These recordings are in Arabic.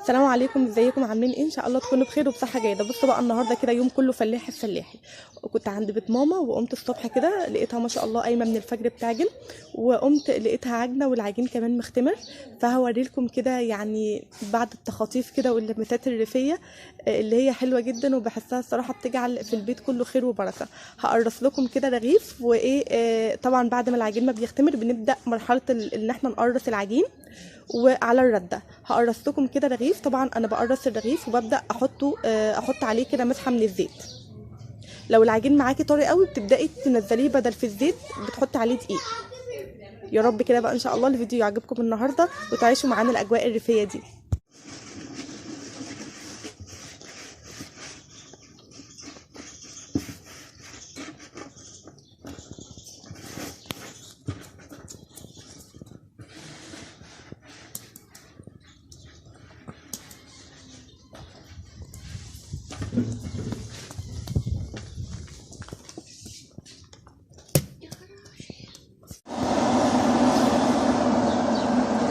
السلام عليكم، ازيكم؟ عاملين ايه؟ ان شاء الله تكونوا بخير وبصحه جيده. بصوا بقى النهارده كده يوم كله فلاحي في فلاحي. كنت عند بيت ماما وقمت الصبح كده لقيتها ما شاء الله قايمه من الفجر بتعجن، وقمت لقيتها عجنه والعجين كمان مختمر. فهوريلكم كده يعني بعد التخاطيف كده واللمسات الريفيه اللي هي حلوه جدا وبحسها الصراحه بتجعل في البيت كله خير وبركه. هقرص لكم كده رغيف وايه. طبعا بعد ما العجين ما بيختمر بنبدا مرحله ان احنا نقرص العجين وعلى الرده. هقرص لكم كده رغيف. طبعا انا بقرص الرغيف وببدا احط عليه كده مسحه من الزيت. لو العجين معاكي طري قوي بتبداي تنزليه بدل في الزيت بتحطي عليه دقيق. يا رب كده بقى ان شاء الله الفيديو يعجبكم النهارده وتعيشوا معانا الاجواء الريفيه دي.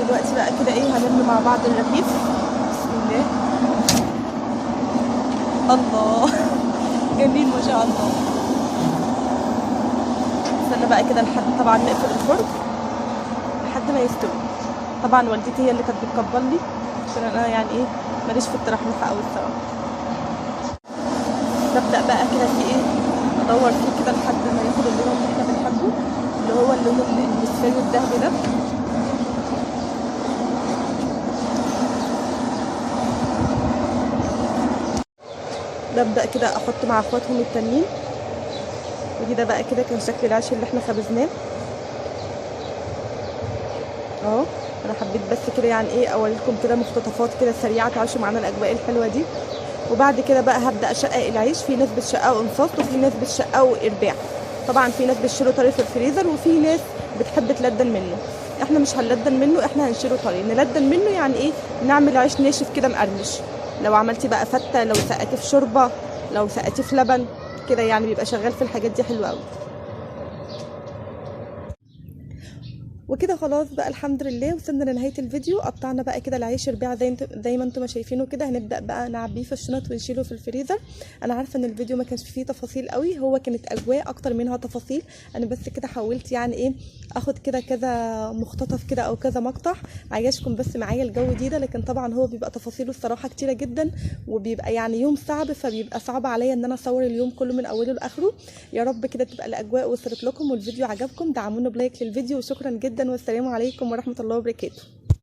دلوقتي بقى كده ايه هنرمي مع بعض الرغيف. بسم الله. الله جميل ما شاء الله. استنى بقى كده لحد طبعا نقفل الفرن لحد ما يستوي. طبعا والدتي هي اللي كانت بتكبر لي عشان انا يعني ايه ماليش في الترحلفه قوي الصراحه. ببدا بقى كده في ايه ادور فيه كده لحد ما ياخد اللون اللي احنا بنحبه اللي هو اللون المصفر الذهبي ده. ببدا كده احط مع اخواتهم التانيين. وكده بقى كده كان شكل العيش اللي احنا خبزناه اهو. انا حبيت بس كده يعني ايه اوريكم كده مقتطفات كده سريعه تعيشوا معانا الاجواء الحلوه دي. وبعد كده بقى هبدا اشقق العيش. في ناس بتشققه انصاص وفي ناس بتشققه ارباع. طبعا في ناس بتشيله طري في الفريزر وفي ناس بتحب تلدن منه. احنا مش هنلدن منه، احنا هنشيله طري. نلدن منه يعني ايه؟ نعمل عيش ناشف كده مقرمش. لو عملتي بقى فته، لو سقتيه في شوربه، لو سقتيه في لبن كده يعني بيبقى شغال في الحاجات دي حلوه قوي. وكده خلاص بقى الحمد لله وصلنا لنهايه الفيديو. قطعنا بقى كده العيش ربيع زي ما انتم شايفينه كده. هنبدا بقى نعبيه في الشنط ونشيله في الفريزر. انا عارفه ان الفيديو ما كانش فيه تفاصيل قوي، هو كانت اجواء اكتر منها تفاصيل. انا بس كده حاولت يعني ايه اخد كده كذا مقتطف كده او كذا مقطع عايشكم بس معايا الجو دي ده. لكن طبعا هو بيبقى تفاصيله الصراحه كتيره جدا وبيبقى يعني يوم صعب، فبيبقى صعب عليا ان انا اصور اليوم كله من اوله لاخره. يا رب كده تبقى الاجواء وصلت لكم والفيديو عجبكم. دعمونا بلايك للفيديو وشكرا جدا والسلام عليكم ورحمة الله وبركاته.